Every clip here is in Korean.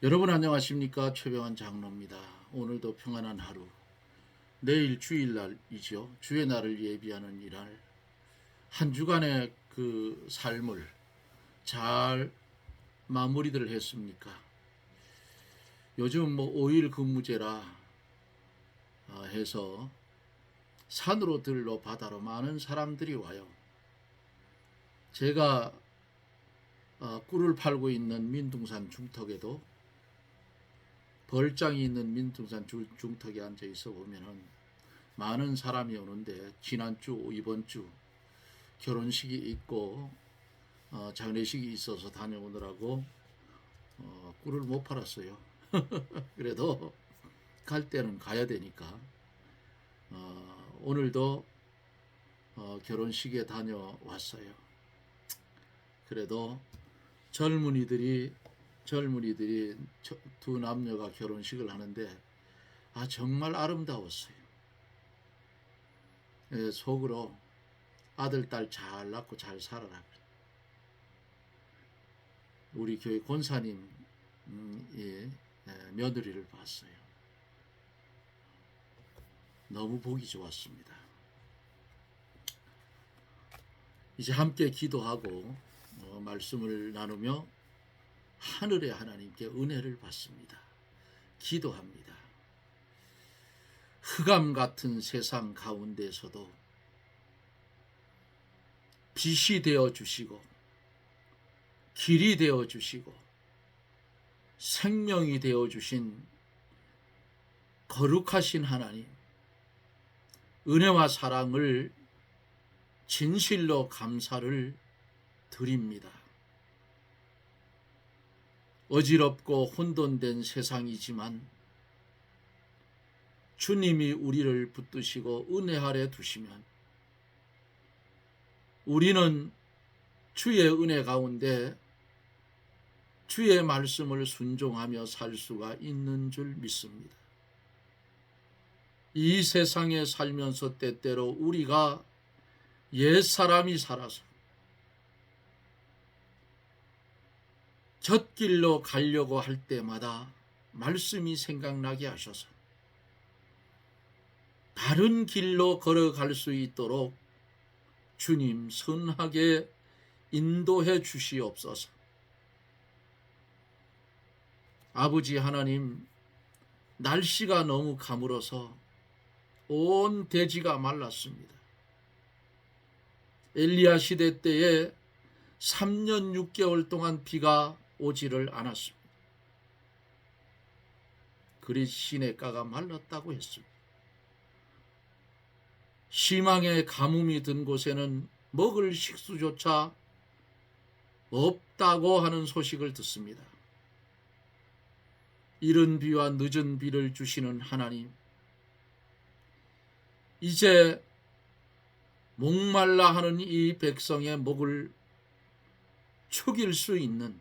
여러분 안녕하십니까? 최병환 장로입니다. 오늘도 평안한 하루, 내일 주일날이죠. 주의 날을 예비하는 이날, 한 주간의 그 삶을 잘 마무리들 했습니까? 요즘 뭐 5일 근무제라 해서 산으로 들로 바다로 많은 사람들이 와요. 제가 꿀을 팔고 있는 민둥산 중턱에도 벌장이 있는 민둥산 중턱에 앉아 있어 보면은 많은 사람이 오는데, 지난주 이번 주 결혼식이 있고 장례식이 있어서 다녀오느라고 꿀을 못 팔았어요. 그래도 갈 때는 가야 되니까 오늘도 결혼식에 다녀왔어요. 그래도 젊은이들이 두 남녀가 결혼식을 하는데 정말 아름다웠어요. 속으로 아들, 딸 잘 낳고 잘 살아라. 우리 교회 권사님 며느리를 봤어요. 너무 보기 좋았습니다. 이제 함께 기도하고 말씀을 나누며 하늘의 하나님께 은혜를 받습니다. 기도합니다. 흑암 같은 세상 가운데서도 빛이 되어 주시고 길이 되어 주시고 생명이 되어 주신 거룩하신 하나님, 은혜와 사랑을 진실로 감사를 드립니다. 어지럽고 혼돈된 세상이지만 주님이 우리를 붙드시고 은혜 아래 두시면 우리는 주의 은혜 가운데 주의 말씀을 순종하며 살 수가 있는 줄 믿습니다. 이 세상에 살면서 때때로 우리가 옛사람이 살아서 젖길로 가려고 할 때마다 말씀이 생각나게 하셔서 바른 길로 걸어갈 수 있도록 주님 선하게 인도해 주시옵소서. 아버지 하나님, 날씨가 너무 가물어서 온 대지가 말랐습니다. 엘리야 시대 때에 3년 6개월 동안 비가 오지를 않았습니다. 그리 시냇가가 말랐다고 했습니다. 시망의 가뭄이 든 곳에는 먹을 식수조차 없다고 하는 소식을 듣습니다. 이른 비와 늦은 비를 주시는 하나님, 이제 목말라 하는 이 백성의 목을 축일 수 있는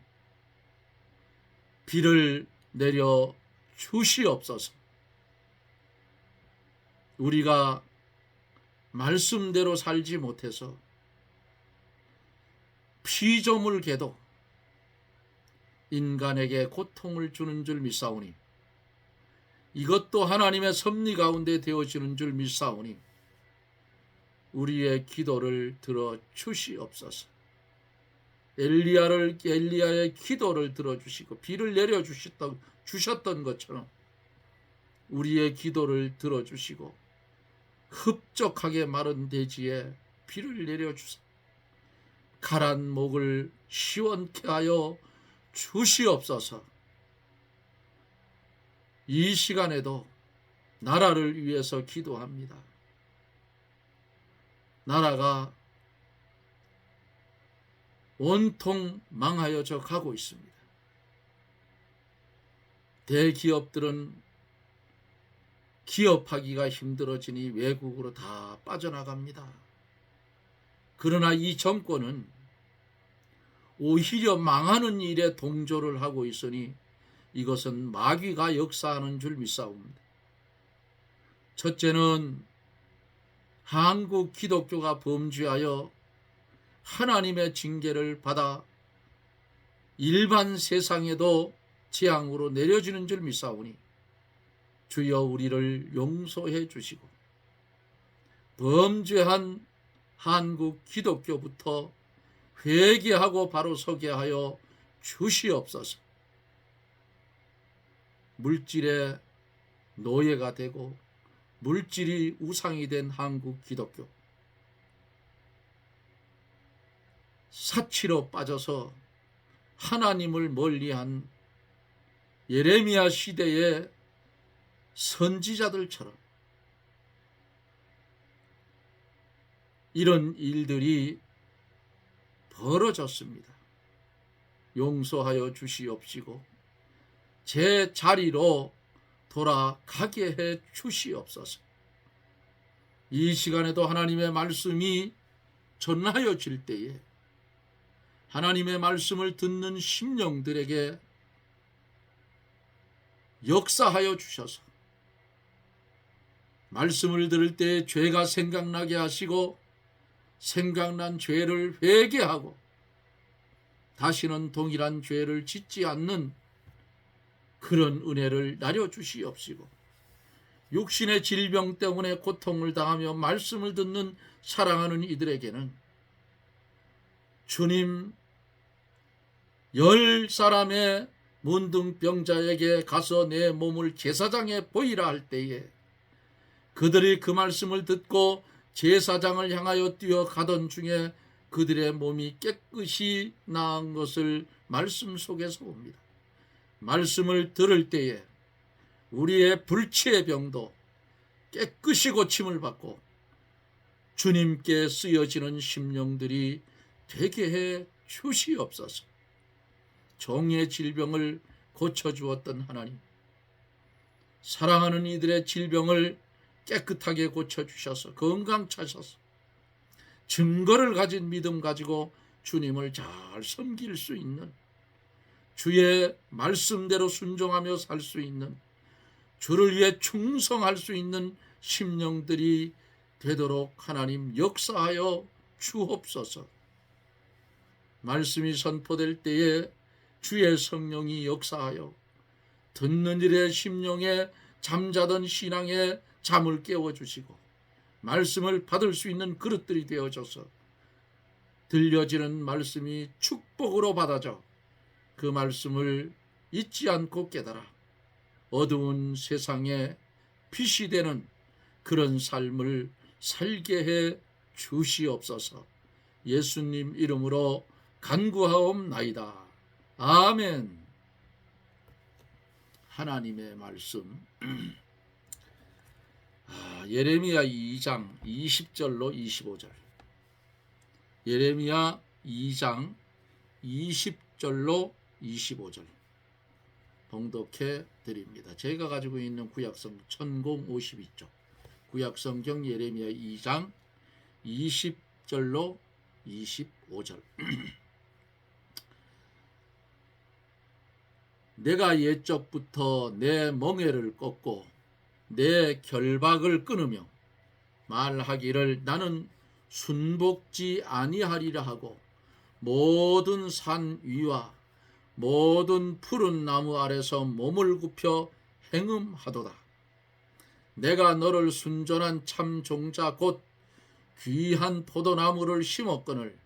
비를 내려 주시옵소서. 우리가 말씀대로 살지 못해서 피조물 개도 인간에게 고통을 주는 줄 믿사오니, 이것도 하나님의 섭리 가운데 되어지는 줄 믿사오니 우리의 기도를 들어 주시옵소서. 엘리야의 기도를 들어주시고 비를 내려 주셨던 것처럼 우리의 기도를 들어주시고 흡족하게 마른 대지에 비를 내려주사 가란 목을 시원케 하여 주시옵소서. 이 시간에도 나라를 위해서 기도합니다. 나라가 온통 망하여져 가고 있습니다. 대기업들은 기업하기가 힘들어지니 외국으로 다 빠져나갑니다. 그러나 이 정권은 오히려 망하는 일에 동조를 하고 있으니 이것은 마귀가 역사하는 줄 믿사옵니다. 첫째는 한국 기독교가 범죄하여 하나님의 징계를 받아 일반 세상에도 재앙으로 내려지는 줄 믿사오니 주여 우리를 용서해 주시고 범죄한 한국 기독교부터 회개하고 바로 서게 하여 주시옵소서. 물질의 노예가 되고 물질이 우상이 된 한국 기독교, 사치로 빠져서 하나님을 멀리한 예레미야 시대의 선지자들처럼 이런 일들이 벌어졌습니다. 용서하여 주시옵시고 제 자리로 돌아가게 해 주시옵소서. 이 시간에도 하나님의 말씀이 전하여질 때에 하나님의 말씀을 듣는 심령들에게 역사하여 주셔서 말씀을 들을 때 죄가 생각나게 하시고 생각난 죄를 회개하고 다시는 동일한 죄를 짓지 않는 그런 은혜를 나려 주시옵시고 육신의 질병 때문에 고통을 당하며 말씀을 듣는 사랑하는 이들에게는 주님 10사람의 문둥병자에게 가서 내 몸을 제사장에 보이라 할 때에 그들이 그 말씀을 듣고 제사장을 향하여 뛰어가던 중에 그들의 몸이 깨끗이 나은 것을 말씀 속에서 봅니다. 말씀을 들을 때에 우리의 불치의 병도 깨끗이 고침을 받고 주님께 쓰여지는 심령들이 되게 해 주시옵소서. 종의 질병을 고쳐주었던 하나님, 사랑하는 이들의 질병을 깨끗하게 고쳐주셔서 건강 차셔서 증거를 가진 믿음 가지고 주님을 잘 섬길 수 있는, 주의 말씀대로 순종하며 살 수 있는, 주를 위해 충성할 수 있는 심령들이 되도록 하나님 역사하여 주옵소서. 말씀이 선포될 때에 주의 성령이 역사하여 듣는 일의 심령에 잠자던 신앙에 잠을 깨워주시고 말씀을 받을 수 있는 그릇들이 되어져서 들려지는 말씀이 축복으로 받아져 그 말씀을 잊지 않고 깨달아 어두운 세상에 빛이 되는 그런 삶을 살게 해 주시옵소서. 예수님 이름으로 간구하옵나이다. 아멘. 하나님의 말씀 예레미야 2장 20절로 25절. 예레미야 2장 20절로 25절 봉독해 드립니다. 제가 가지고 있는 구약성 1052쪽 구약성경 예레미야 2장 20절로 25절. 내가 옛적부터 내 멍에를 꺾고 내 결박을 끊으며 말하기를 나는 순복지 아니하리라 하고 모든 산 위와 모든 푸른 나무 아래서 몸을 굽혀 행음하도다. 내가 너를 순전한 참 종자 곧 귀한 포도나무를 심었거늘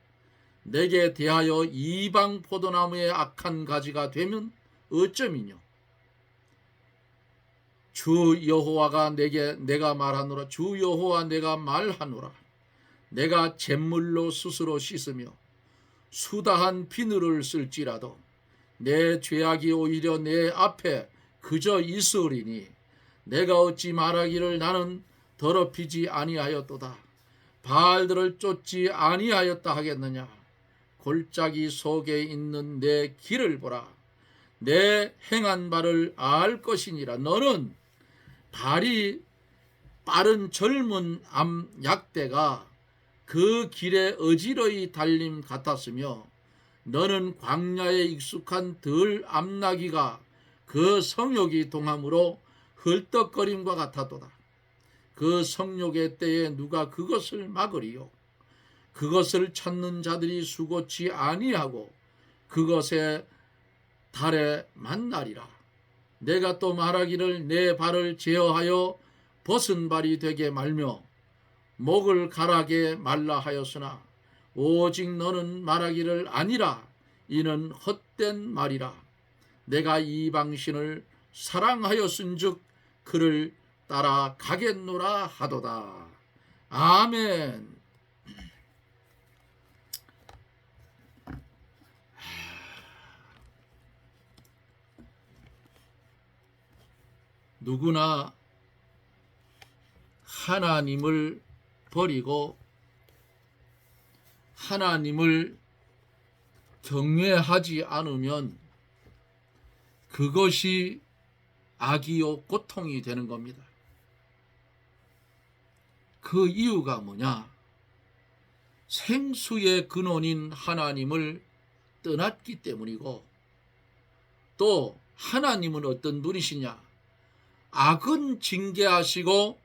내게 대하여 이방 포도나무의 악한 가지가 되면 어쩌미뇨. 주 여호와가 내가 말하노라. 주 여호와 내가 말하노라. 내가 잿물로 스스로 씻으며 수다한 비누를 쓸지라도 내 죄악이 오히려 내 앞에 그저 있으리니 내가 어찌 말하기를 나는 더럽히지 아니하였도다. 바알들을 쫓지 아니하였다 하겠느냐. 골짜기 속에 있는 내 길을 보라. 내 행한 바를 알 것이니라. 너는 발이 빠른 젊은 암약대가 그 길에 어지러이 달림 같았으며 너는 광야에 익숙한 덜 암나기가 그 성욕이 동함으로 헐떡거림과 같았도다. 그 성욕의 때에 누가 그것을 막으리요. 그것을 찾는 자들이 수고치 아니하고 그것에 달에 만나리라. 내가 또 말하기를 내 발을 제어하여 벗은 발이 되게 말며 목을 가라게 말라 하였으나 오직 너는 말하기를 아니라 이는 헛된 말이라. 내가 이 방신을 사랑하였은즉 그를 따라가겠노라 하도다. 아멘. 누구나 하나님을 버리고 하나님을 경외하지 않으면 그것이 악이요 고통이 되는 겁니다. 그 이유가 뭐냐? 생수의 근원인 하나님을 떠났기 때문이고, 또 하나님은 어떤 분이시냐? 악은 징계하시고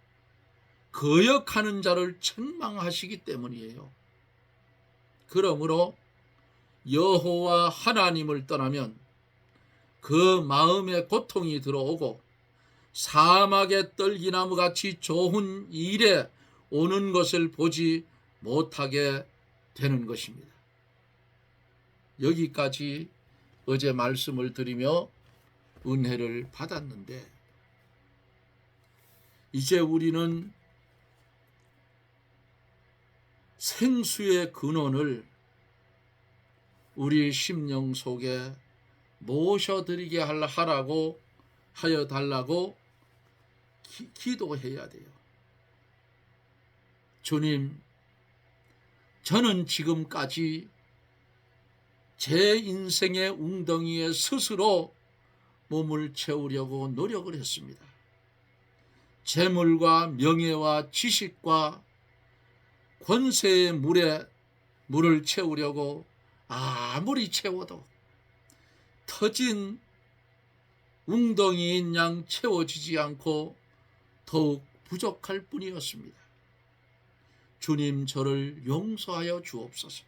거역하는 자를 책망하시기 때문이에요. 그러므로 여호와 하나님을 떠나면 그 마음에 고통이 들어오고 사막의 떨기나무같이 좋은 일에 오는 것을 보지 못하게 되는 것입니다. 여기까지 어제 말씀을 드리며 은혜를 받았는데, 이제 우리는 생수의 근원을 우리 심령 속에 모셔드리게 하라고 하여 달라고 기도해야 돼요. 주님, 저는 지금까지 제 인생의 웅덩이에 스스로 몸을 채우려고 노력을 했습니다. 재물과 명예와 지식과 권세의 물에 물을 채우려고 아무리 채워도 터진 웅덩이인 양 채워지지 않고 더욱 부족할 뿐이었습니다. 주님, 저를 용서하여 주옵소서.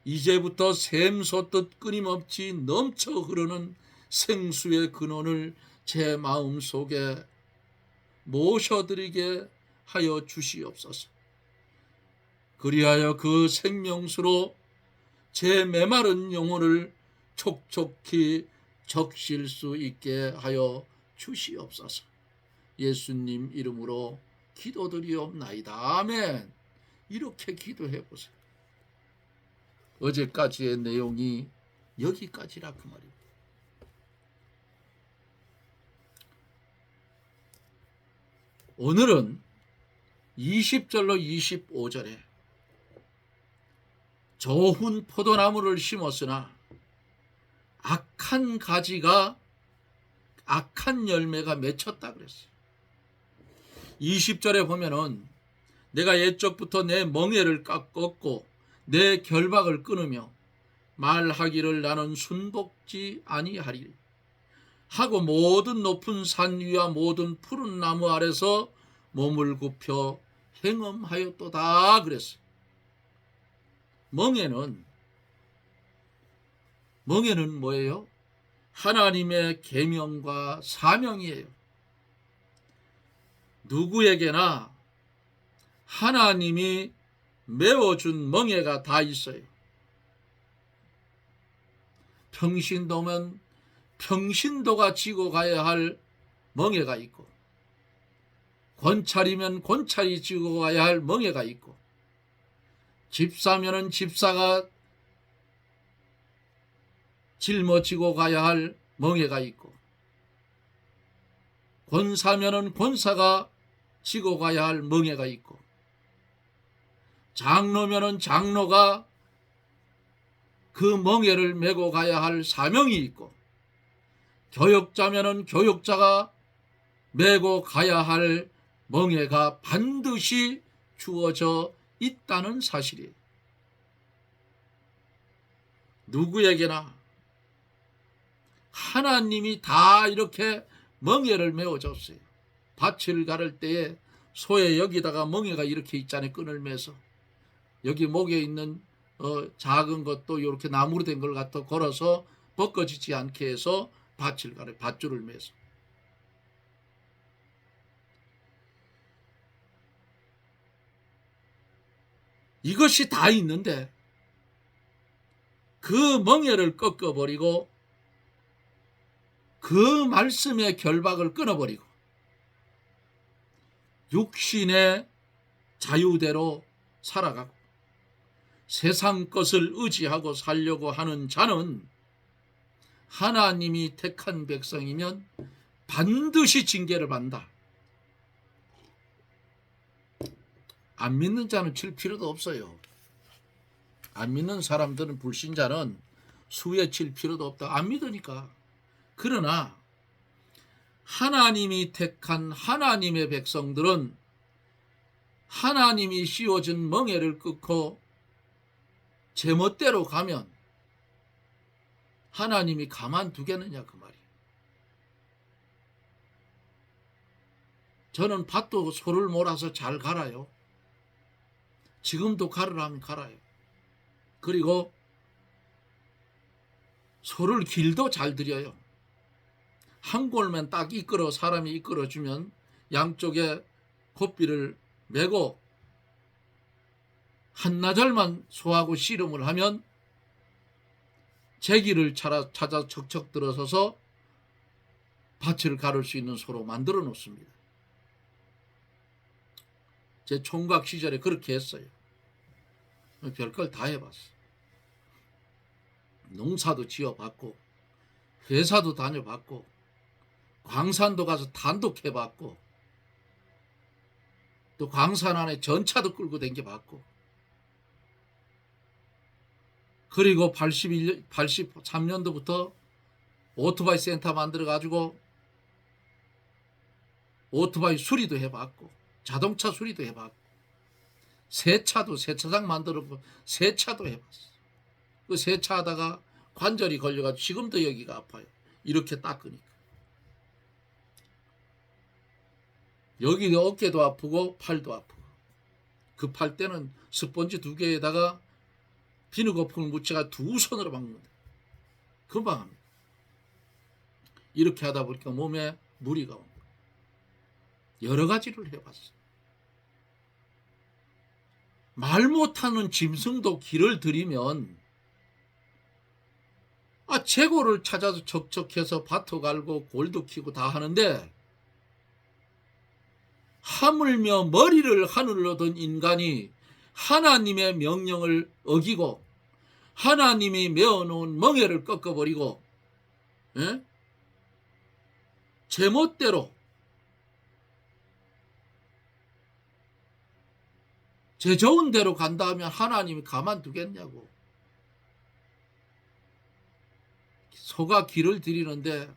이제부터 샘솟듯 끊임없이 넘쳐 흐르는 생수의 근원을 제 마음속에 모셔드리게 하여 주시옵소서. 그리하여 그 생명수로 제 메마른 영혼을 촉촉히 적실 수 있게 하여 주시옵소서. 예수님 이름으로 기도드리옵나이다. 아멘. 이렇게 기도해 보세요. 어제까지의 내용이 여기까지라 그 말입니다. 오늘은 20절로 25절에 좋은 포도나무를 심었으나 악한 가지가 악한 열매가 맺혔다 그랬어요. 20절에 보면은 내가 옛적부터 내 멍에를 꺾고 내 결박을 끊으며 말하기를 나는 순복지 아니하리니 하고 모든 높은 산 위와 모든 푸른 나무 아래서 몸을 굽혀 행음하였도다 그랬어요. 멍에는 뭐예요? 하나님의 계명과 사명이에요. 누구에게나 하나님이 메워준 멍에가 다 있어요. 평신도면 평신도가 지고 가야 할 멍에가 있고, 권찰이면 권찰이 지고 가야 할 멍에가 있고, 집사면은 집사가 짊어지고 가야 할 멍에가 있고, 권사면은 권사가 지고 가야 할 멍에가 있고, 장로면은 장로가 그 멍에를 메고 가야 할 사명이 있고, 교역자면은 교역자가 메고 가야 할 멍에가 반드시 주어져 있다는 사실이에요. 누구에게나 하나님이 다 이렇게 멍에를 메워줬어요. 밭을 가를 때에 소에 여기다가 멍에가 이렇게 있잖아요. 끈을 매서 여기 목에 있는 작은 것도 이렇게 나무로 된 걸 갖다 걸어서 벗겨지지 않게 해서 밧줄 가래 밧줄을 매서. 이것이 다 있는데 그 멍에를 꺾어버리고 그 말씀의 결박을 끊어버리고 육신의 자유대로 살아가고 세상 것을 의지하고 살려고 하는 자는 하나님이 택한 백성이면 반드시 징계를 받는다. 안 믿는 자는 칠 필요도 없어요. 안 믿는 사람들은, 불신자는 수에 칠 필요도 없다. 안 믿으니까. 그러나 하나님이 택한 하나님의 백성들은 하나님이 씌워준 멍에를 끊고 제멋대로 가면 하나님이 가만두겠느냐 그 말이에요. 저는 밭도 소를 몰아서 잘 갈아요. 지금도 갈으라면 갈아요. 그리고 소를 길도 잘 들여요. 한 골만 딱 이끌어, 사람이 이끌어주면 양쪽에 곱비를 메고 한나절만 소하고 씨름을 하면 제기를 찾아 척척 들어서서 밭을 가를 수 있는 소로 만들어 놓습니다. 제 총각 시절에 그렇게 했어요. 별걸 다 해봤어. 농사도 지어봤고 회사도 다녀봤고 광산도 가서 단독해봤고 또 광산 안에 전차도 끌고 다녀봤고 그리고 83년도부터 오토바이 센터 만들어가지고 오토바이 수리도 해봤고 자동차 수리도 해봤고 세차도 세차장 만들었고 세차도 해봤어. 그 세차하다가 관절이 걸려가지고 지금도 여기가 아파요. 이렇게 닦으니까. 여기 어깨도 아프고 팔도 아프고. 급할 때는 스펀지 2개에다가 비누거품을 묻혀가 2손으로 막는다. 금방 합니다. 이렇게 하다 보니까 몸에 무리가 옵니다. 여러 가지를 해봤어. 말 못하는 짐승도 길을 들이면 재고를 찾아서 척척해서 밭도 갈고 골도 키고 다 하는데 하물며 머리를 하늘로 든 인간이 하나님의 명령을 어기고 하나님이 메어놓은 멍에를 꺾어버리고 제멋대로 제 좋은 대로 간다 하면 하나님이 가만두겠냐고. 소가 길을 들이는데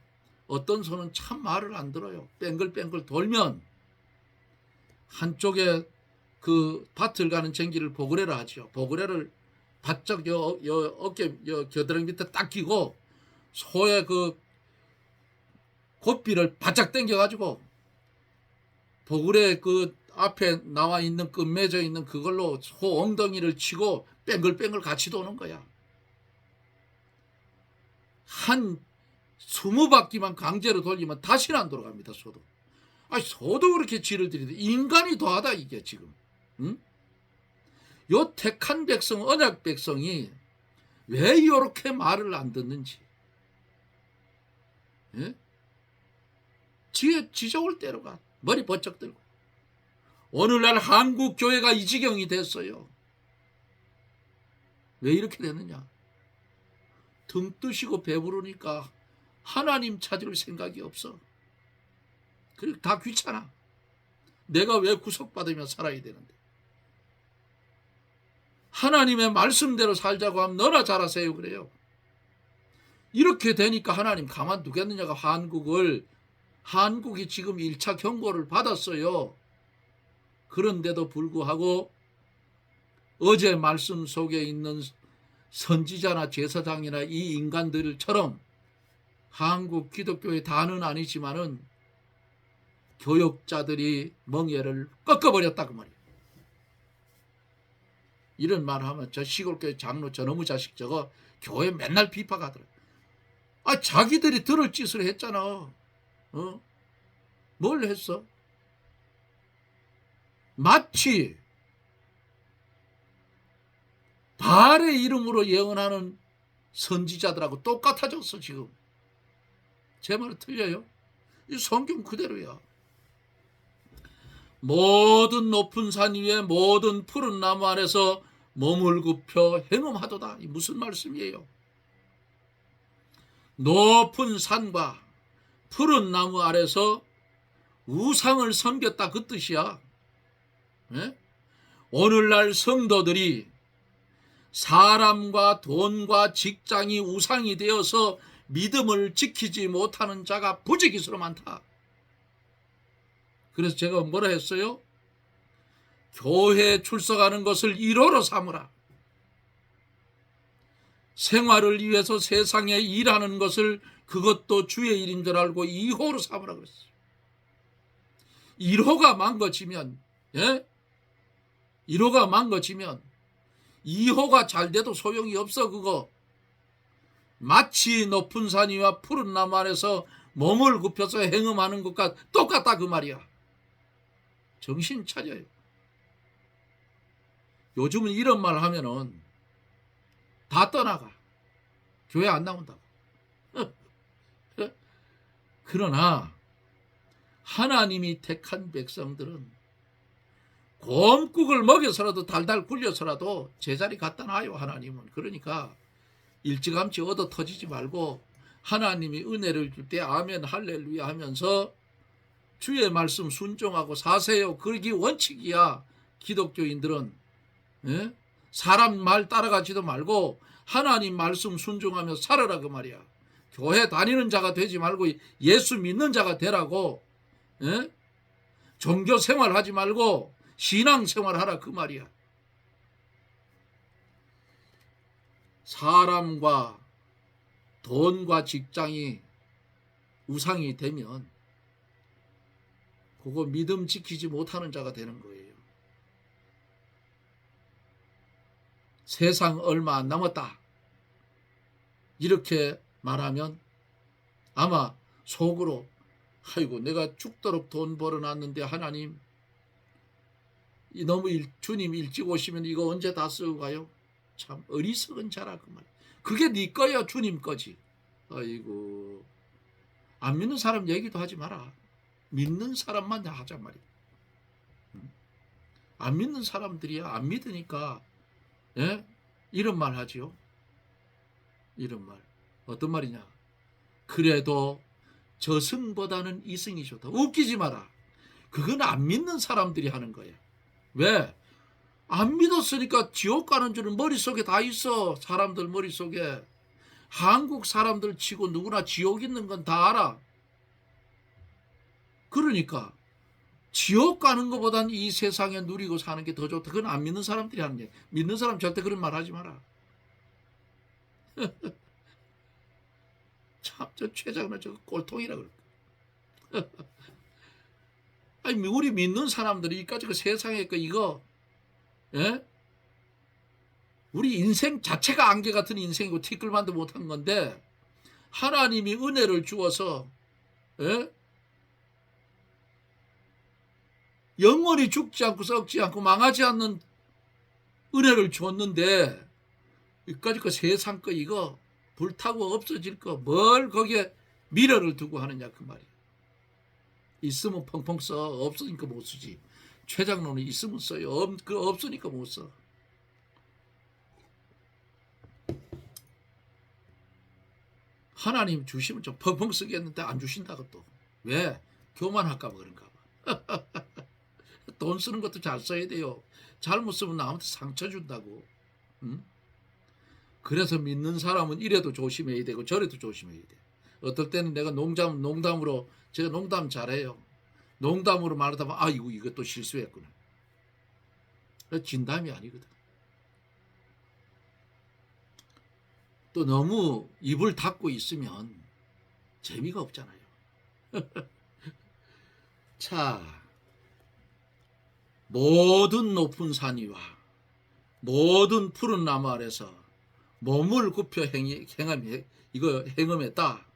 어떤 소는 참 말을 안 들어요. 뺑글뺑글 돌면 한쪽에 그 밭을 가는 쟁기를 보그레라 하죠. 보그레를 바짝 어깨 겨드랑이 밑에 딱 끼고 소의 그 곱비를 바짝 당겨가지고 보그레 그 앞에 나와 있는 끝맺어 있는 그걸로 소 엉덩이를 치고 뺑글뺑글 같이 도는 거야. 한 20바퀴만 강제로 돌리면 다시는 안 돌아갑니다. 소도. 소도 그렇게 지를 들이는데 인간이 더하다 이게 지금. 요 택한 백성, 언약 백성이 왜 이렇게 말을 안 듣는지. 지저올 대로 가. 머리 번쩍 들고. 오늘날 한국 교회가 이 지경이 됐어요. 왜 이렇게 됐느냐? 등 뜨시고 배부르니까 하나님 찾을 생각이 없어. 그리고 다 귀찮아. 내가 왜 구속받으며 살아야 되는데. 하나님의 말씀대로 살자고 하면 너나 잘하세요 그래요. 이렇게 되니까 하나님 가만두겠느냐가 한국이 지금 1차 경고를 받았어요. 그런데도 불구하고 어제 말씀 속에 있는 선지자나 제사장이나 이 인간들처럼 한국 기독교의 다는 아니지만은 교역자들이 멍에를 꺾어버렸다 그 말이에요. 이런 말 하면 저 시골교회 장로 저놈의 자식 저거 교회 맨날 비판하더라. 자기들이 들을 짓을 했잖아. 뭘 했어? 마치 바알의 이름으로 예언하는 선지자들하고 똑같아졌어. 지금 제 말 틀려요? 이 성경 그대로야. 모든 높은 산 위에 모든 푸른 나무 아래서 몸을 굽혀 행음하도다. 이 무슨 말씀이에요? 높은 산과 푸른 나무 아래서 우상을 섬겼다 그 뜻이야. 예? 오늘날 성도들이 사람과 돈과 직장이 우상이 되어서 믿음을 지키지 못하는 자가 부지기수로 많다. 그래서 제가 뭐라 했어요? 교회에 출석하는 것을 일호로 삼으라. 생활을 위해서 세상에 일하는 것을 그것도 주의 일인 줄 알고 2호로 삼으라 그랬어요. 1호가 망가지면 1호가 망가지면 2호가 잘 돼도 소용이 없어. 그거 마치 높은 산 위와 푸른 나무 아래서 몸을 굽혀서 행음하는 것과 똑같다 그 말이야. 정신 차려요. 요즘은 이런 말 하면은 다 떠나가. 교회 안 나온다고. 그러나 하나님이 택한 백성들은 곰국을 먹여서라도 달달 굴려서라도 제자리 갖다 놔요. 하나님은. 그러니까 일찌감치 얻어 터지지 말고 하나님이 은혜를 줄 때 아멘 할렐루야 하면서 주의 말씀 순종하고 사세요. 그러기 원칙이야. 기독교인들은 사람 말 따라가지도 말고 하나님 말씀 순종하며 살아라 그 말이야. 교회 다니는 자가 되지 말고 예수 믿는 자가 되라고. 종교 생활하지 말고 신앙 생활하라 그 말이야. 사람과 돈과 직장이 우상이 되면 그거 믿음 지키지 못하는 자가 되는 거예요. 세상 얼마 안 남았다 이렇게 말하면 아마 속으로 아이고 내가 죽도록 돈 벌어놨는데 하나님 너무 주님 일찍 오시면 이거 언제 다 쓰고 가요? 참 어리석은 자라 그 말. 그게 네 거야 주님 거지. 아이고 안 믿는 사람 얘기도 하지 마라. 믿는 사람만 하자 말이야. 안 믿는 사람들이야 안 믿으니까 이런 말 하지요. 이런 말 어떤 말이냐? 그래도 저승보다는 이승이 좋다. 웃기지 마라. 그건 안 믿는 사람들이 하는 거야. 왜? 안 믿었으니까 지옥 가는 줄은 머릿속에 다 있어. 사람들 머릿속에. 한국 사람들 치고 누구나 지옥 있는 건 다 알아. 그러니까 지옥 가는 것보단 이 세상에 누리고 사는 게 더 좋다. 그건 안 믿는 사람들이 하는 게. 믿는 사람 절대 그런 말 하지 마라. 참 저 최장은 저 꼴통이라 그럴까. 아니 우리 믿는 사람들이 이까지 그 세상에 그 이거 우리 인생 자체가 안개 같은 인생이고 티끌만도 못한 건데 하나님이 은혜를 주어서 영원히 죽지 않고 썩지 않고 망하지 않는 은혜를 줬는데 이까지 그 세상 거 이거 불타고 없어질 거 뭘 거기에 미련을 두고 하느냐 그 말이야. 있으면 펑펑 써. 없으니까 못 쓰지. 최장로는 있으면 써요. 없으니까 못 써. 하나님 주시면 좀 펑펑 쓰겠는데 안 주신다고 또. 왜? 교만할까 봐 그런가 봐. 돈 쓰는 것도 잘 써야 돼요. 잘못 쓰면 남한테 상처 준다고. 응? 그래서 믿는 사람은 이래도 조심해야 되고 저래도 조심해야 돼. 어떨 때는 내가 농담으로 제가 농담 잘해요. 농담으로 말하다 보면 아이고 이것도 실수했구나. 진담이 아니거든. 또 너무 입을 닫고 있으면 재미가 없잖아요. 자, 모든 높은 산 위와 모든 푸른 나무 아래서 몸을 굽혀 행함했다.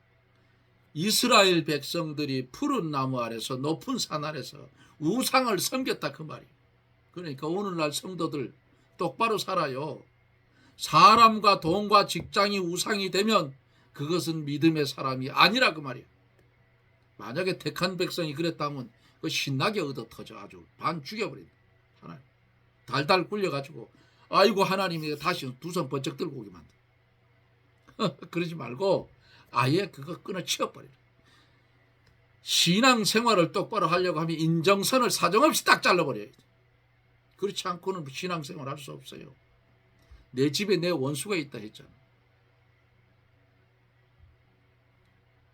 이스라엘 백성들이 푸른 나무 아래서 높은 산 아래서 우상을 섬겼다 그 말이에요. 그러니까 오늘날 성도들 똑바로 살아요. 사람과 돈과 직장이 우상이 되면 그것은 믿음의 사람이 아니라 그 말이에요. 만약에 택한 백성이 그랬다면 그 신나게 얻어 터져 아주 반 죽여버린다. 하나님 달달 굴려가지고 아이고 하나님이 다시 두 손 번쩍 들고 오게 만들어. 그러지 말고 아예 그거 끊어치워버려. 신앙생활을 똑바로 하려고 하면 인정선을 사정없이 딱 잘라버려야 돼. 그렇지 않고는 신앙생활 할 수 없어요. 내 집에 내 원수가 있다 했잖아.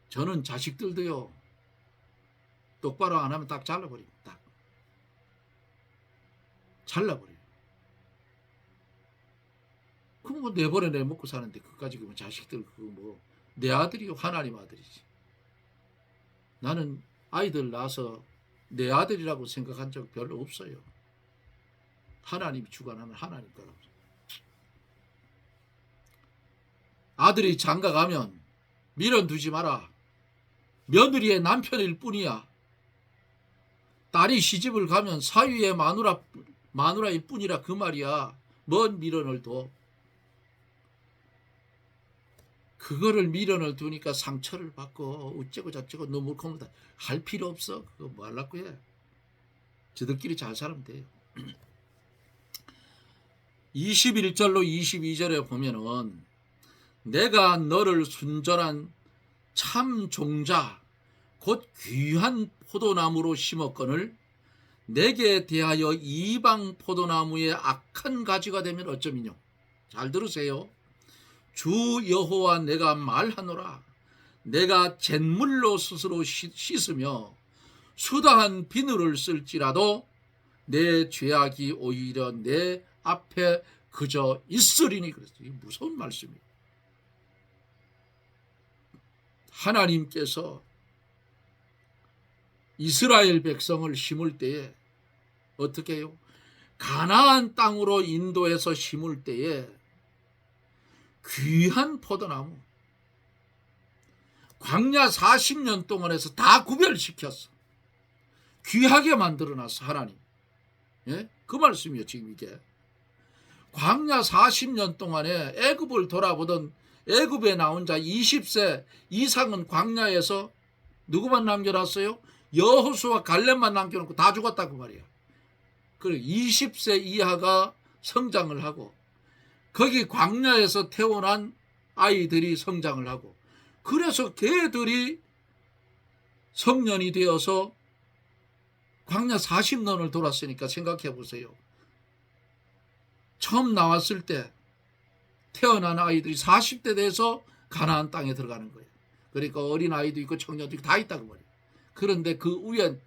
저는 자식들도요. 똑바로 안 하면 딱 잘라버려요. 딱 잘라버려요. 그럼 뭐 내버려 내먹고 사는데 그까지 그러면 자식들 그거 뭐 내 아들이 하나님 아들이지. 나는 아이들 낳아서 내 아들이라고 생각한 적 별로 없어요. 하나님이 주관하면 하나님 거라고. 아들이 장가 가면 밀어두지 마라. 며느리의 남편일 뿐이야. 딸이 시집을 가면 사위의 마누라일 뿐이라 그 말이야. 뭔 미련을 둬. 그거를 미련을 두니까 상처를 받고 어쩌고 저쩌고 너무 고무다 할 필요 없어. 그거 뭐 하려고 해. 저들끼리 잘 살면 돼요. 21절로 22절에 보면은 내가 너를 순전한 참 종자 곧 귀한 포도나무로 심었거늘 내게 대하여 이방 포도나무의 악한 가지가 되면 어쩌미뇨. 잘 들으세요. 주 여호와 내가 말하노라. 내가 잿물로 스스로 씻으며 수다한 비누를 쓸지라도 내 죄악이 오히려 내 앞에 그저 있으리니. 그랬어요. 이게 무서운 말씀이에요. 하나님께서 이스라엘 백성을 심을 때에 어떻게 해요? 가나안 땅으로 인도해서 심을 때에 귀한 포도나무 광야 40년 동안 해서 다 구별시켰어. 귀하게 만들어놨어 하나님. 예? 그 말씀이에요 지금 이게. 광야 40년 동안에 애굽을 돌아보던 애굽에 나온 자 20세 이상은 광야에서 누구만 남겨놨어요? 여호수아 갈렙만 남겨놓고 다 죽었다고 말이야. 그리고 20세 이하가 성장을 하고 거기 광야에서 태어난 아이들이 성장을 하고 그래서 걔들이 성년이 되어서 광야 40년을 돌았으니까 생각해 보세요. 처음 나왔을 때 태어난 아이들이 40대 돼서 가나안 땅에 들어가는 거예요. 그러니까 어린 아이도 있고 청년도 있고 다 있다고 말이에요. 그런데 그 위에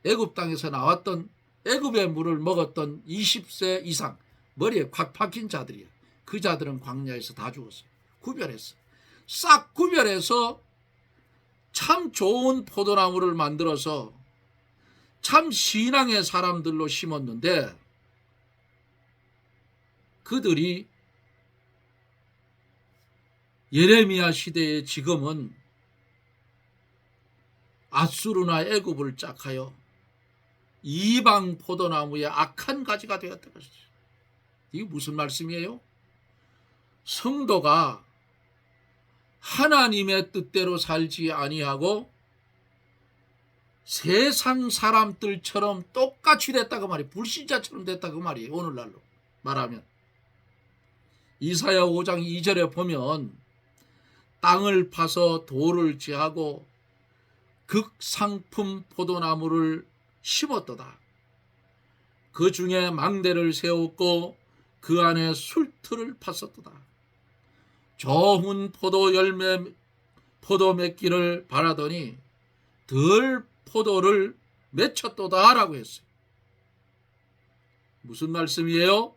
애굽 땅에서 나왔던 애굽의 물을 먹었던 20세 이상 머리에 콱 박힌 자들이에요. 그 자들은 광야에서 다 죽었어요. 구별했어. 싹 구별해서 참 좋은 포도나무를 만들어서 참 신앙의 사람들로 심었는데 그들이 예레미야 시대에 지금은 앗수르나 애굽을 짝하여 이방 포도나무의 악한 가지가 되었다. 이게 무슨 말씀이에요? 성도가 하나님의 뜻대로 살지 아니하고 세상 사람들처럼 똑같이 됐다고 말이에요. 불신자처럼 됐다고 말이에요. 오늘날로 말하면 이사야 5장 2절에 보면 땅을 파서 돌을 제하고 극상품 포도나무를 심었도다. 그 중에 망대를 세웠고 그 안에 술틀을 팠었도다. 좋은 포도 맺기를 바라더니 덜 포도를 맺혔도다 라고 했어요. 무슨 말씀이에요?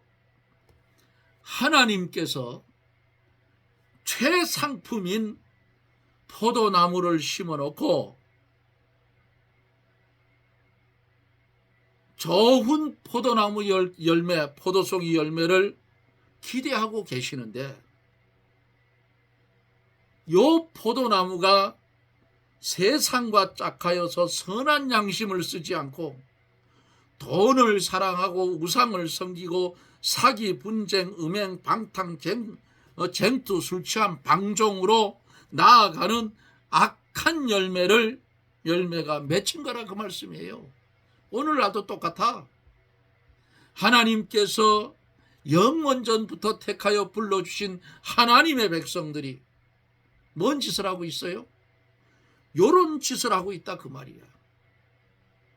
하나님께서 최상품인 포도나무를 심어놓고 좋은 포도나무 열매, 포도송이 열매를 기대하고 계시는데 요 포도나무가 세상과 짝하여서 선한 양심을 쓰지 않고 돈을 사랑하고 우상을 섬기고 사기, 분쟁, 음행, 방탕, 쟁투, 술 취함, 방종으로 나아가는 악한 열매가 맺힌 거라 그 말씀이에요. 오늘날도 똑같아. 하나님께서 영원전부터 택하여 불러주신 하나님의 백성들이 뭔 짓을 하고 있어요? 요런 짓을 하고 있다 그 말이야.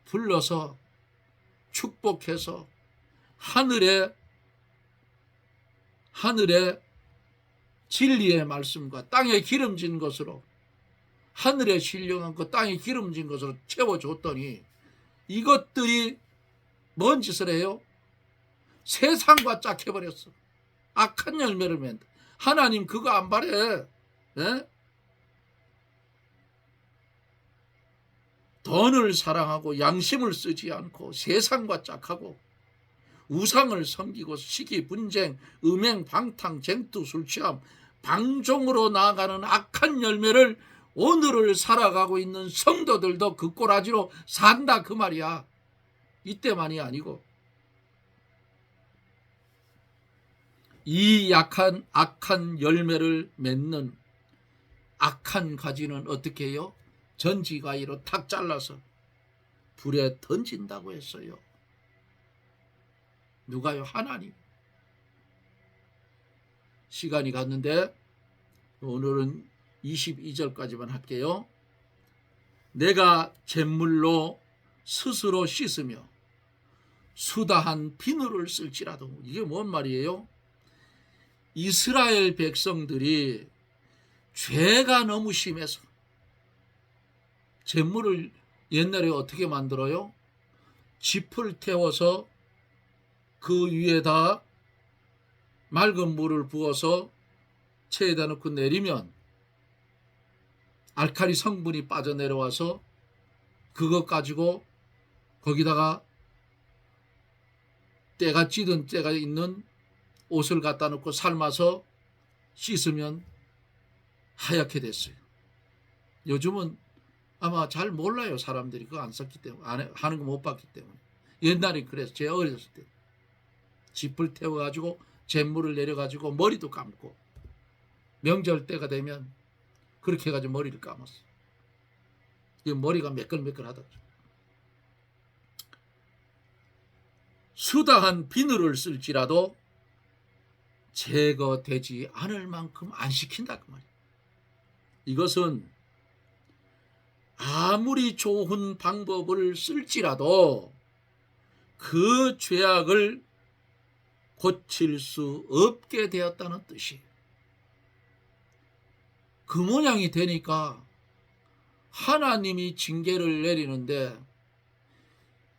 불러서 축복해서 하늘의 진리의 말씀과 땅에 기름진 것으로, 하늘에 신령한 그 땅에 기름진 것으로 채워줬더니 이것들이 뭔 짓을 해요? 세상과 짝해버렸어. 악한 열매를 맺는다. 하나님 그거 안 바래. 예? 돈을 사랑하고 양심을 쓰지 않고 세상과 짝하고 우상을 섬기고 시기, 분쟁, 음행, 방탕, 쟁투, 술 취함, 방종으로 나아가는 악한 열매를 오늘을 살아가고 있는 성도들도 그 꼬라지로 산다 그 말이야. 이때만이 아니고. 이 악한 열매를 맺는 악한 가지는 어떻게 해요? 전지가위로 탁 잘라서 불에 던진다고 했어요. 누가요? 하나님. 시간이 갔는데 오늘은 22절까지만 할게요. 내가 잿물로 스스로 씻으며 수다한 비누를 쓸지라도. 이게 뭔 말이에요? 이스라엘 백성들이 죄가 너무 심해서 잿물을 옛날에 어떻게 만들어요? 짚을 태워서 그 위에다 맑은 물을 부어서 체에다 넣고 내리면 알칼리 성분이 빠져내려와서 그것 가지고 거기다가 때가 찌든 때가 있는 옷을 갖다 놓고 삶아서 씻으면 하얗게 됐어요. 요즘은 아마 잘 몰라요. 사람들이 그거 안 썼기 때문에, 하는 거 못 봤기 때문에. 옛날에 그래서 제 어렸을 때 짚을 태워가지고 잿물을 내려가지고 머리도 감고 명절 때가 되면 그렇게 해가지고 머리를 감았어. 이 머리가 매끌매끌하다. 수다한 비누를 쓸지라도 제거되지 않을 만큼 안 시킨다 그 말이야. 이것은 아무리 좋은 방법을 쓸지라도 그 죄악을 고칠 수 없게 되었다는 뜻이에요. 그 모양이 되니까 하나님이 징계를 내리는데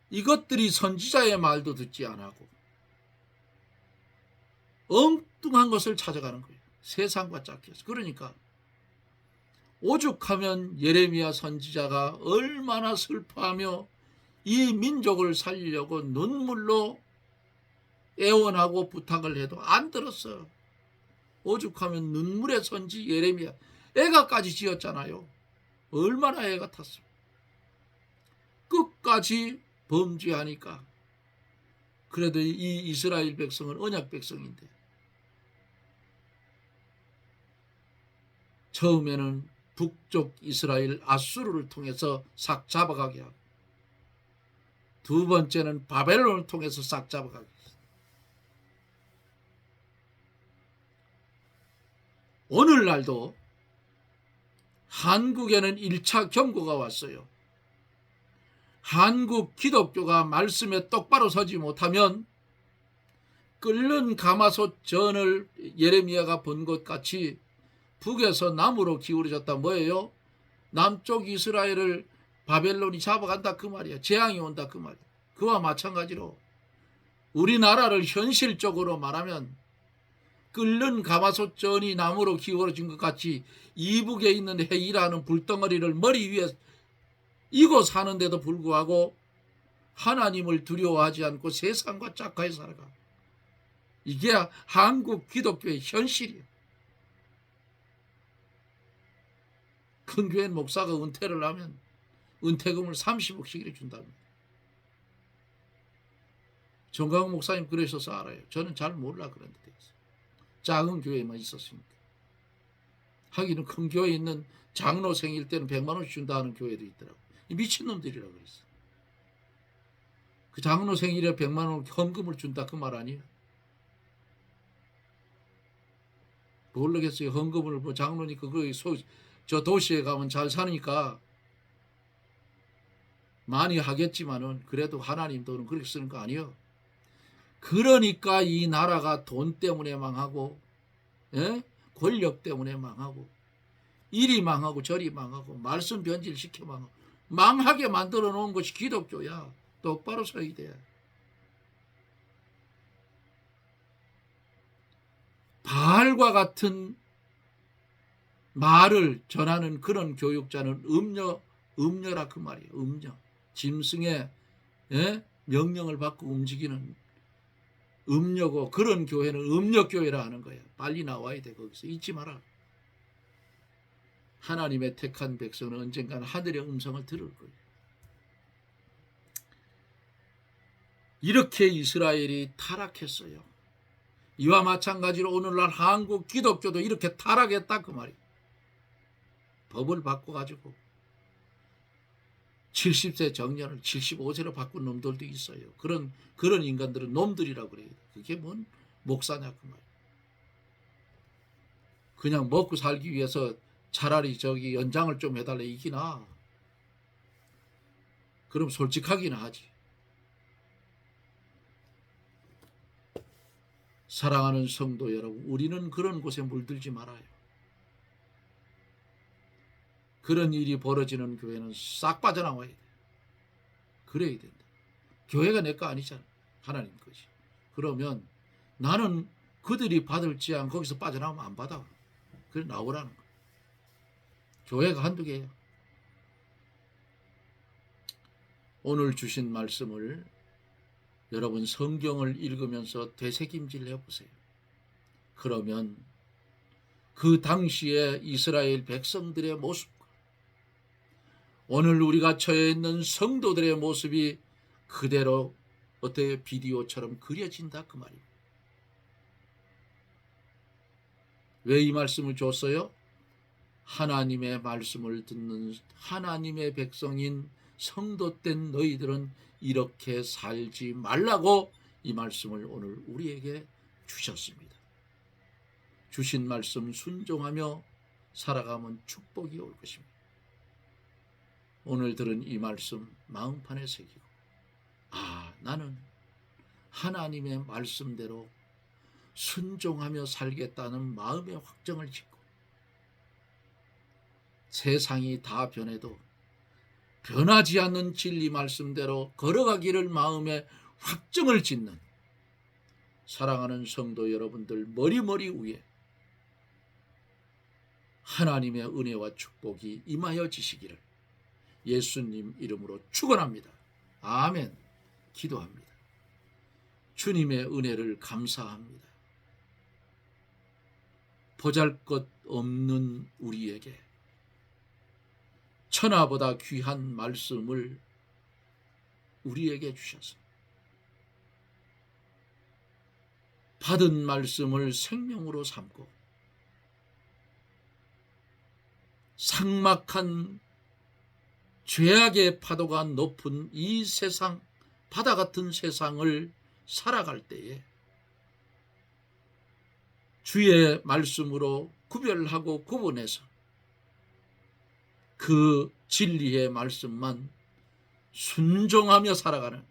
이것들이 선지자의 말도 듣지 않고 엉뚱한 것을 찾아가는 거예요. 세상과 짝해서. 그러니까 오죽하면 예레미야 선지자가 얼마나 슬퍼하며 이 민족을 살리려고 눈물로 애원하고 부탁을 해도 안 들었어요. 오죽하면 눈물의 선지 예레미야. 애가까지 지었잖아요. 얼마나 애가 탔어. 끝까지 범죄하니까. 그래도 이 이스라엘 백성은 언약 백성인데 처음에는 북쪽 이스라엘 아수르를 통해서 싹 잡아가게 하고 두 번째는 바벨론을 통해서 싹 잡아가게 했어요. 오늘날도 한국에는 1차 경고가 왔어요. 한국 기독교가 말씀에 똑바로 서지 못하면 끓는 가마솥 전을 예레미야가 본 것 같이 북에서 남으로 기울어졌다. 뭐예요? 남쪽 이스라엘을 바벨론이 잡아간다 그 말이야. 재앙이 온다 그 말이야. 그와 마찬가지로 우리나라를 현실적으로 말하면 끓는 가마솥 전이 남으로 기울어진 것 같이 이북에 있는 해이라는 불덩어리를 머리 위에 이고 사는데도 불구하고 하나님을 두려워하지 않고 세상과 짝하게 살아가. 이게 한국 기독교의 현실이에요. 큰 교회 목사가 은퇴를 하면 은퇴금을 30억씩 이렇게 준답니다. 정광훈 목사님 그러셔서 알아요. 저는 잘 몰라 그런데 작은 교회만 있었으니까. 하기는 큰 교회에 있는 장로 생일 때는 100만 원씩 준다 하는 교회도 있더라고. 미친놈들이라고 그랬어. 그 장로 생일에 100만 원 헌금을 준다 그 말 아니에요? 모르겠어요. 헌금을 뭐 장로니까 저 도시에 가면 잘 사니까 많이 하겠지만은 그래도 하나님 돈은 그렇게 쓰는 거 아니에요. 그러니까 이 나라가 돈 때문에 망하고, 예? 권력 때문에 망하고, 이리 망하고 저리 망하고 말씀 변질시켜 망하고 망하게 만들어 놓은 것이 기독교야. 똑바로 서야 돼. 바알과 같은 말을 전하는 그런 교육자는 음녀라 그 말이에요. 음녀. 짐승의 명령을 받고 움직이는 음녀고, 그런 교회는 음녀교회라 하는 거예요. 빨리 나와야 돼. 거기서 잊지 마라. 하나님의 택한 백성은 언젠가는 하늘의 음성을 들을 거예요. 이렇게 이스라엘이 타락했어요. 이와 마찬가지로 오늘날 한국 기독교도 이렇게 타락했다 그 말이에요. 법을 바꿔가지고 70세 정년을 75세로 바꾼 놈들도 있어요. 그런 인간들은 놈들이라고 그래요. 그게 뭔 목사냐 그 말이에요. 그냥 먹고 살기 위해서 차라리 저기 연장을 좀 해달라 이기나. 그럼 솔직하기나 하지. 사랑하는 성도 여러분, 우리는 그런 곳에 물들지 말아요. 그런 일이 벌어지는 교회는 싹 빠져나와야 돼. 그래야 된다. 교회가 내 거 아니잖아. 하나님 것이. 그러면 나는 그들이 받을지 안 거기서 빠져나오면 안 받아. 그래 나오라는 거야. 교회가 한두 개야. 오늘 주신 말씀을 여러분 성경을 읽으면서 되새김질 해보세요. 그러면 그 당시에 이스라엘 백성들의 모습과 오늘 우리가 처해 있는 성도들의 모습이 그대로 어떻게 비디오처럼 그려진다 그 말입니다. 왜 이 말씀을 줬어요? 하나님의 말씀을 듣는 하나님의 백성인 성도된 너희들은 이렇게 살지 말라고 이 말씀을 오늘 우리에게 주셨습니다. 주신 말씀 순종하며 살아가면 축복이 올 것입니다. 오늘 들은 이 말씀 마음판에 새기고, 나는 하나님의 말씀대로 순종하며 살겠다는 마음의 확정을 짓고, 세상이 다 변해도 변하지 않는 진리 말씀대로 걸어가기를 마음에 확정을 짓는 사랑하는 성도 여러분들 머리머리 위에 하나님의 은혜와 축복이 임하여 지시기를 예수님 이름으로 축원합니다. 아멘. 기도합니다. 주님의 은혜를 감사합니다. 보잘것없는 우리에게 천하보다 귀한 말씀을 우리에게 주셔서 받은 말씀을 생명으로 삼고 삭막한 죄악의 파도가 높은 이 세상, 바다 같은 세상을 살아갈 때에 주의 말씀으로 구별하고 구분해서 그 진리의 말씀만 순종하며 살아가는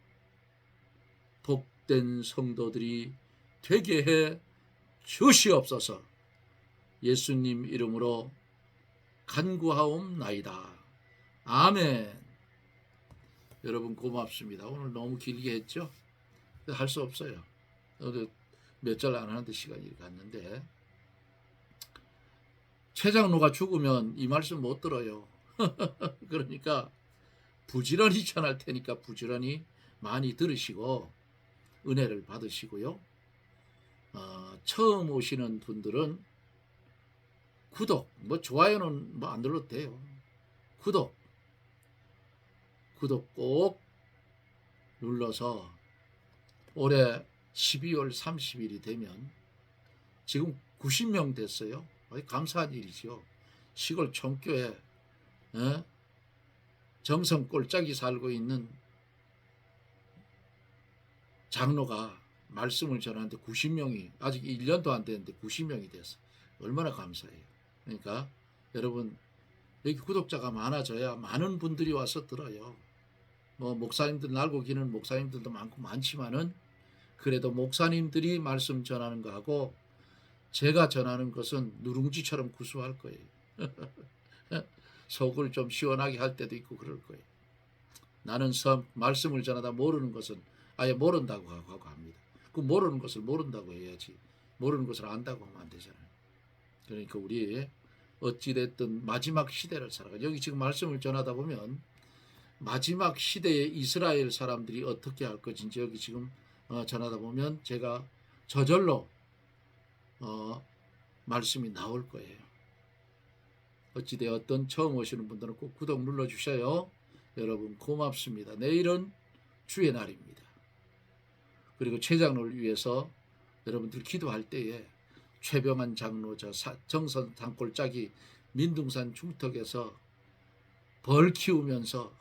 복된 성도들이 되게 해 주시옵소서. 예수님 이름으로 간구하옵나이다. 아멘. 여러분 고맙습니다. 오늘 너무 길게 했죠? 할 수 없어요. 몇 절 안 하는데 시간이 갔는데, 최 장로가 죽으면 이 말씀 못 들어요. 그러니까 부지런히 전할 테니까 부지런히 많이 들으시고 은혜를 받으시고요. 처음 오시는 분들은 구독, 뭐 좋아요는 뭐 안 눌러도 돼요. 구독 꼭 눌러서 올해 12월 30일이 되면 지금 90명 됐어요. 감사한 일이죠. 시골 총교에 정성 꼴짝이 살고 있는 장로가 말씀을 전하는데 90명이 아직 1년도 안 됐는데 90명이 됐어. 얼마나 감사해요. 그러니까 여러분 여기 구독자가 많아져야 많은 분들이 와서 들어요. 뭐 목사님들 날고 기는 목사님들도 많고 많지만은 그래도 목사님들이 말씀 전하는 거하고 제가 전하는 것은 누룽지처럼 구수할 거예요. 속을 좀 시원하게 할 때도 있고 그럴 거예요. 나는 말씀을 전하다 모르는 것은 아예 모른다고 하고 합니다. 그 모르는 것을 모른다고 해야지. 모르는 것을 안다고 하면 안 되잖아요. 그러니까 우리 어찌됐든 마지막 시대를 살아가. 여기 지금 말씀을 전하다 보면 마지막 시대의 이스라엘 사람들이 어떻게 할 것인지 여기 지금 전하다 보면 제가 저절로 말씀이 나올 거예요. 어찌되었든 처음 오시는 분들은 꼭 구독 눌러주셔요. 여러분 고맙습니다. 내일은 주의 날입니다. 그리고 최 장로를 위해서 여러분들 기도할 때에 최병한 장로 정선 산골짜기 민둥산 중턱에서 벌 키우면서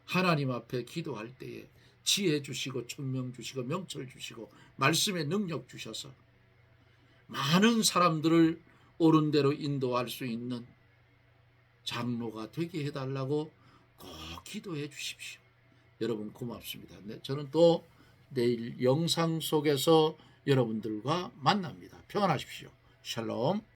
하나님 앞에 기도할 때에 지혜 주시고 총명 주시고 명철 주시고 말씀의 능력 주셔서 많은 사람들을 옳은 대로 인도할 수 있는 장로가 되게 해달라고 꼭 기도해 주십시오. 여러분 고맙습니다. 네, 저는 또 내일 영상 속에서 여러분들과 만납니다. 평안하십시오. 샬롬.